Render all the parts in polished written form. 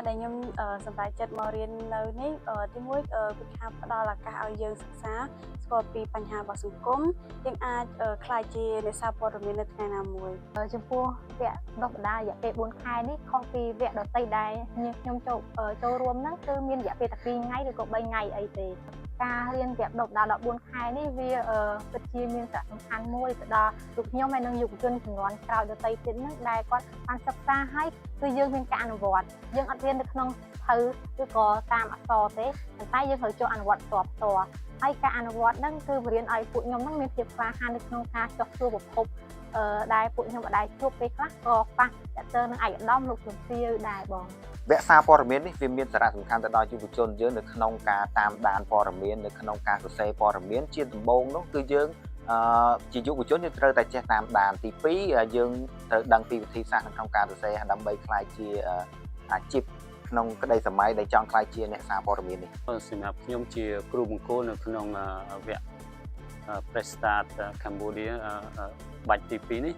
ដែលខ្ញុំសម្រាប់ចិត្តមករៀននៅនេះទីមួយគឺថាផ្ដល់ឱកាសឲ្យយើងសិក្សាស្គាល់ពីបញ្ហារបស់សង្គមយើងអាចក្លាយជាអ្នកសារព័ត៌មាននៅថ្ងៃណាមួយចំពោះវគ្គដុសបណ្ដាររយៈពេល4ខែនេះខុសពីវគ្គដទៃដែលខ្ញុំចូលរួមហ្នឹងគឺមានរយៈពេលតែ2ថ្ងៃឬក៏3ថ្ងៃអីទេការរៀនវគ្គដុសបណ្ដារ14ខែនេះវាពិតជាមានសារៈសំខាន់មួយទៅដល់លោកខ្ញុំហើយនិងយុវជនជំនាន់ក្រោយដទៃទៀតហ្នឹងដែលគាត់បានសិក្សាហើយគឺយើងមានការអនុវត្តយើងអត់រៀននៅក្នុងភៅឬក៏តាមអក្សរទេប៉ុន្តែយើងត្រូវចូលអនុវត្តផ្ទាល់ហើយការអនុវត្តហ្នឹងគឺបរៀនឲ្យពួកខ្ញុំហ្នឹងមានភាពក្លាហាននៅក្នុងការចោះជួបប្រភពដែលពួកខ្ញុំអាចជួបពេលខ្លះក៏ប៉ះតទៅនឹងឯកឧត្តមលោកជំទាវដែរបងវគ្គសារព័ត៌មាននេះវាមានសារៈសំខាន់ទៅដល់យុវជនយើងនៅក្នុងការតាមដានព័ត៌មាននៅក្នុងការសរសេរព័ត៌មានជាដំបូងនោះគឺយើងជាយុវជនយើងត្រូវតែចេះតាមដានទី2យើងត្រូវដឹងពីវិធីសាស្ត្រក្នុងការសរសេរដើម្បីក្លាយជាអាជីពក្នុងក្តីសម័យដែលចង់ក្លាយជាអ្នកសារព័ត៌មាននេះសម្រាប់ខ្ញុំជាគ្រូបង្គោលនៅក្នុងវគ្គ Prestat Cambodia បាច់ទី2នេះ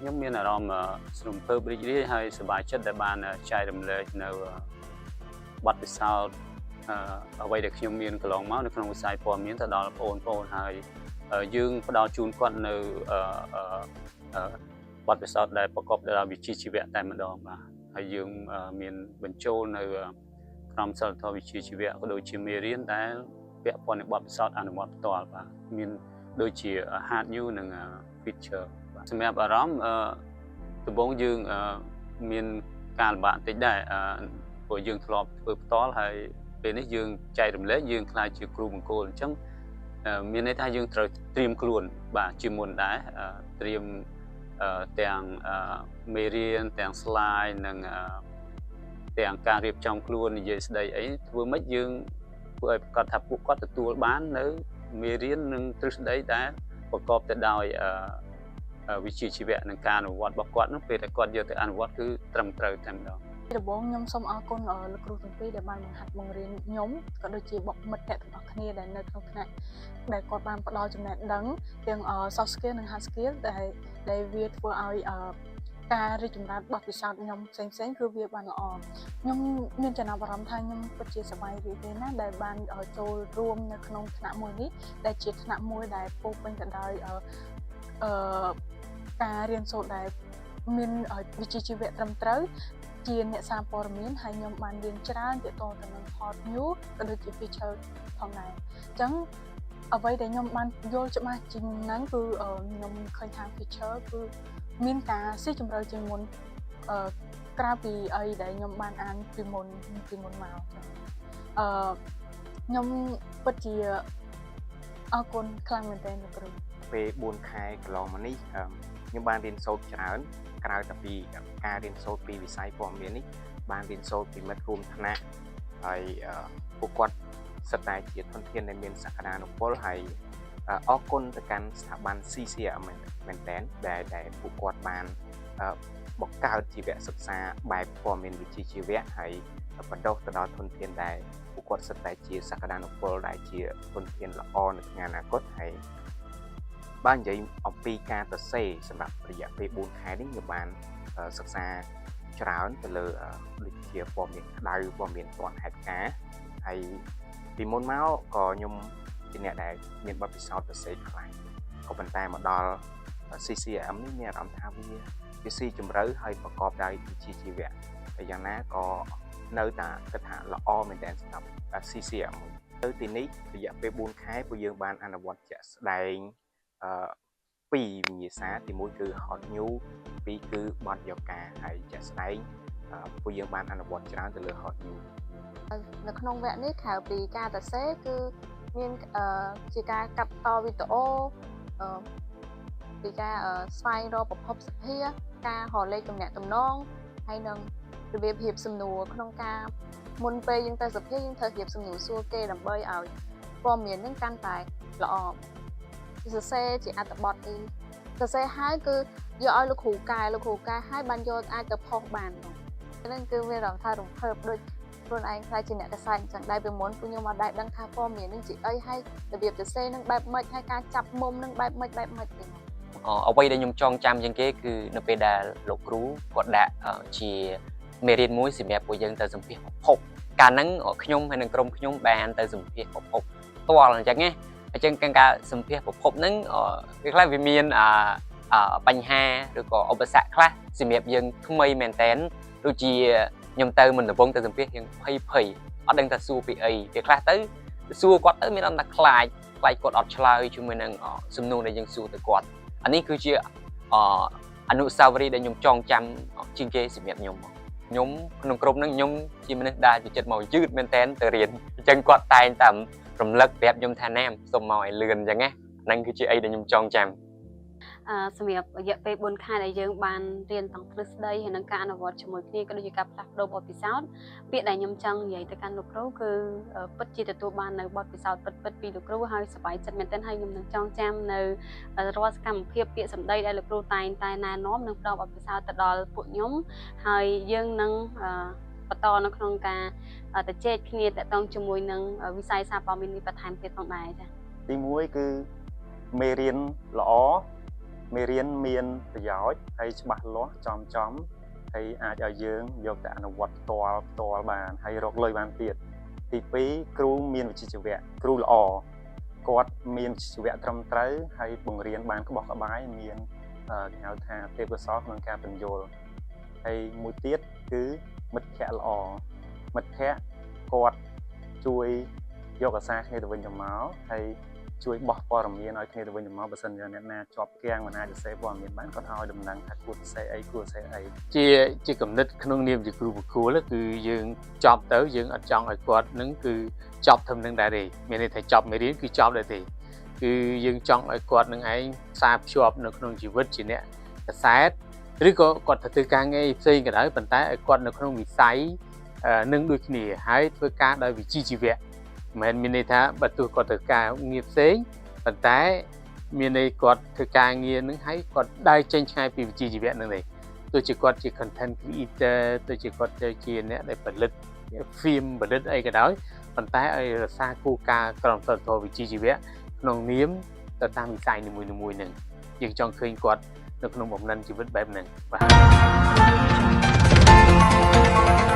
ខ្ញុំមានអារម្មណ៍ស្រំភើបរីករាយហើយសប្បាយចិត្តដែលបានចែករំលែកនៅបទពិសោធន៍អ្វីដែលខ្ញុំមានកន្លងមកនៅក្នុងវិស័យព័ត៌មានទៅដល់បងប្អូនហើយយើងផ្ដល់ជូនគាត់នៅបទពិសោធន៍ដែលប្រកបដោយវិជ្ជាជីវៈតែម្ដងបាទហើយយើងមានបញ្ចូលនៅក្រមសីលធម៌វិជ្ជាជីវៈក៏ដូចជាមេរៀនដែលពាក់ព័ន្ធនឹងបទពិសោធន៍អនុវត្តផ្ទាល់បាទមានដូចជា hard new និង feature សម្រាប់អារម្មណ៍ដំបូងយើងមានការលំបាកបន្តិចដែរព្រោះយើងធ្លាប់ធ្វើផ្ទាល់ហើយពេលនេះយើងចែករំលែកយើងខ្លាចជាគ្រូបង្គោលអញ្ចឹងមានន័យថាយើងត្រូវត្រៀមខ្លួនបាទជាមុនដែរត្រៀមទាំងមេរៀនទាំង slide និងទាំងការរៀបចំខ្លួននិយាយស្ដីអីធ្វើម៉េចយើងធ្វើឲ្យប្រកាសថាពួកគាត់ទទួលបាននៅមេរៀននិងទ្រឹស្ដីដែលប្រកបទៅដោយវិជ្ជាជីវៈនិងការអនុវត្តរបស់គាត់នោះពេលដែលគាត់យកទៅអនុវត្តគឺត្រឹមត្រូវតែម្ដងដំបូងខ្ញុំសូមអរគុណលោកគ្រូទាំងពីរដែលបានបង្ហាត់បង្រៀនខ្ញុំក៏ដូចជាបុគ្គលិកទាំងអស់គ្នាដែលនៅក្នុងថ្នាក់ដែលគាត់បានផ្ដល់ចំណេះដឹងទាំង soft skill និង hard skill ដែលវាធ្វើឲ្យការរីកចម្រើនបទពិសោធន៍ខ្ញុំផ្សេងគឺវាបានល្អខ្ញុំមានចំណាប់អារម្មណ៍ថាខ្ញុំពិតជាសប្បាយរីករាយណាស់ដែលបានចូលរួមនៅក្នុងថ្នាក់មួយនេះដែលជាថ្នាក់មួយដែលពោរពេញទៅដោយការរៀនសូត្រដែលមានវិជ្ជាជីវៈត្រឹមត្រូវជាអ្នកសារព័ត៌មានហើយខ្ញុំបានរៀនច្រើនទាក់ទងទៅនឹង hot news ក៏ដូចជា feature ផងដែរអញ្ចឹងអ្វីដែលខ្ញុំបានយល់ច្បាស់ជាងហ្នឹងគឺខ្ញុំឃើញថា feature គឺមានការស៊ីជម្រៅជាងមុនក្រៅពីអីដែលខ្ញុំបានអានពីមុនមកចឹងខ្ញុំពិតជាអរគុណខ្លាំងមែនទែនលោកគ្រូពេល4ខែកន្លងមកនេះខ្ញុំបានរៀនសូត្រច្រើនក្រៅពីការរៀនសូត្រពីវិស័យព័ត៌មាននេះបានរៀនសូត្រពីមិត្តរួមថ្នាក់ហើយពួកគាត់សិតតែជាធនធានដែលមានសក្តានុពលហើយអរគុណទៅកាន់ស្ថាប័ន CCM មែនទែនដែលពួកគាត់បានបង្កើតជីវសិក្សាបែបព័ត៌មានវិជ្ជាជីវៈហើយបណ្ដុះទៅដល់ធនធានដែលពួកគាត់សិតតែជាសក្តានុពលដែលជាធនធានល្អនៅថ្ងៃអនាគតហើយបាននិយាយអំពីការសរសេរសម្រាប់រយៈពេល4ខែនេះខ្ញុំបានសិក្សាច្រើនទៅលើដូចជាព័ត៌មានក្តៅព័ត៌មានទាន់ហេតុការណ៍ហើយពីមុនមកក៏ខ្ញុំជាអ្នកដែលមានបទពិសោធន៍សរសេរខ្លាំងក៏ប៉ុន្តែមកដល់ CCM នេះមានអារម្មណ៍ថាវាស៊ីជម្រៅហើយប្រកបដោយវិជ្ជាជីវៈតែយ៉ាងណាក៏នៅតែគិតថាល្អមែនទែនសម្រាប់ CCM ទៅទីនេះរយៈពេល4ខែពួកយើងបានអនុវត្តជាក់ស្ដែង2វិញ្ញាសាទី1គឺ hot new 2គឺបទយកការហើយជាក់ស្ដែងពួកយើងបានអនុវត្តច្រើនទៅលើ hot new នៅក្នុងវគ្គនេះក្រៅពីការសរសេរគឺមានជាការកាត់តវីដេអូពីការស្វែងរកប្រភពសភាការរកលេខទំនាក់ទំនងហើយនឹងរបៀបរៀបសំណួរក្នុងការមុនពេលយើងទៅសភាយើងត្រូវរៀបសំណួរសួរគេដើម្បីឲ្យព័ត៌មាននឹងកាន់តែល្អសរសេរជាអត្ថបទអីសរសេរហើយគឺយកឲ្យលោកគ្រូកែហើយបានយកអាចទៅផុសបានហ្នឹងគឺមានអារម្មណ៍ថារំភើបដូចខ្លួនឯងខ្លាចជាអ្នកកសែតអញ្ចឹងដែរពីមុនពួកខ្ញុំអត់ដែរដឹងថាព័ត៌មាននឹងជាអីហើយរបៀបសរសេរនឹងបែបម៉េចហើយការចាប់មុំនឹងបែបម៉េចទេអ្វីដែលខ្ញុំចងចាំជាងគេគឺនៅពេលដែលលោកគ្រូគាត់ដាក់ជា មេរៀនមួយសម្រាប់ពួកយើងទៅសម្ភាសប្រភពកាលហ្នឹងខ្ញុំហើយនឹងក្រុមខ្ញុំបានទៅសម្ភាសប្រភពផ្ទាល់អញ្ចឹងណាអញ្ចឹងការសម្ភាសប្រភពហ្នឹងវាខ្លះវាមានបញ្ហាឬក៏ឧបសគ្គខ្លះសម្រាប់យើងថ្មីមែនតើដូចជាខ្ញុំទៅមិនដំបងទៅសម្ភាសយើងភ័យអត់ដឹងថាសួរពីអីវាខ្លះទៅសួរគាត់ទៅមានអត់ថាខ្លាចគាត់អត់ឆ្លើយជាមួយនឹងសំណួរដែលយើងសួរទៅគាត់អានេះគឺជាអនុស្សាវរីយ៍ដែលខ្ញុំចងចាំជាងគេសម្រាប់ខ្ញុំក្នុងក្រុមហ្នឹងខ្ញុំជាមនុស្សដែលចិត្តមកយឺតមែនតើទៅរៀនអញ្ចឹងគាត់តែងតែរំលឹកប្រាប់ខ្ញុំថាណាសុំមកឲ្យលឿនអញ្ចឹងណាហ្នឹងគឺជាអីដែលខ្ញុំចងចាំសម្រាប់រយៈពេល4ខែដែលយើងបានរៀនទាំងទ្រឹស្ដីហើយនិងការអនុវត្តជាមួយគ្នាក៏ដូចជាការផ្លាស់ប្ដូរបទពិសោធន៍ពាក្យដែលខ្ញុំចង់និយាយទៅកាន់លោកគ្រូគឺពិតជាទទួលបាននៅបទពិសោធន៍ពិតពីលោកគ្រូហើយសប្បាយចិត្តមែនទែនហើយខ្ញុំនឹងចងចាំនៅរាល់សកម្មភាពពាក្យសម្ដីដែលលោកគ្រូតែងតែណែនាំនិងផ្ដល់បទពិសោធន៍ទៅដល់ពួកខ្ញុំហើយយើងនឹងបន្តនៅក្នុងការទៅជែកគ្នាតាក់ទងជាមួយនឹងវិស័យសារព័ត៌មាននេះបន្ថែមទៀតផងដែរចា៎ទី1គឺមេរៀនល្អមេរៀនមានប្រយោជន៍ហើយច្បាស់លាស់ចំហើយអាចឲ្យយើងយកទៅអនុវត្តផ្ទាល់បានហើយរកលុយបានទៀតទី2គ្រូមានវិជ្ជាជីវៈគ្រូល្អគាត់មានវិជ្ជាជីវៈត្រឹមត្រូវហើយបង្រៀនបានក្បោះក្បាយមានគេហៅថាទេពកោសល្យក្នុងការពន្យល់ហើយមួយទៀតគឺមិត្តភ័ក្តិល្អមិត្តភ័ក្តិគាត់ជួយយកអាសាគ្នាទៅវិញទៅមកហើយជួយបោះព័ត៌មានឲ្យគ្នាទៅវិញទៅមកបើសិនជាអ្នកណាជាប់គាំងមិនអាចសរសេរព័ត៌មានបានគាត់ឲ្យដំណឹងថាគួរសរសេរអីគួរសរសេរអីជាគំនិតក្នុងនាមជាគ្រូបកគួលគឺយើងចប់ទៅយើងអត់ចង់ឲ្យគាត់នឹងគឺចប់ធំនឹងដែរទេមានន័យថាចប់មេរៀនគឺចប់ដែរទេគឺយើងចង់ឲ្យគាត់នឹងឯងផ្សារភ្ជាប់នៅក្នុងជីវិតជាអ្នកកសែតឬក៏គាត់ទៅធ្វើការងារផ្សេងក៏ដោយប៉ុន្តែឲ្យគាត់នៅក្នុងវិស័យនឹងដូចគ្នាហើយធ្វើការដោយវិជ្ជាជីវៈមិនមានន័យថាបើទោះគាត់ធ្វើការងារផ្សេងប៉ុន្តែមានន័យគាត់ធ្វើការងារនឹងហើយគាត់ដើរចេញឆ្ងាយពីវិជ្ជាជីវៈនឹងទេទោះជាគាត់ជា content creator ទោះជាគាត់ទៅជាអ្នកដែលផលិត film ផលិតអីក៏ដោយប៉ុន្តែឲ្យរក្សាគោលការណ៍ក្រមសីលធម៌វិជ្ជាជីវៈក្នុងនាមទៅតាមវិស័យនីមួយៗនឹងយើងចង់ឃើញគាត់នៅក្នុងបំណិនជីវិតបែបហ្នឹងបាទ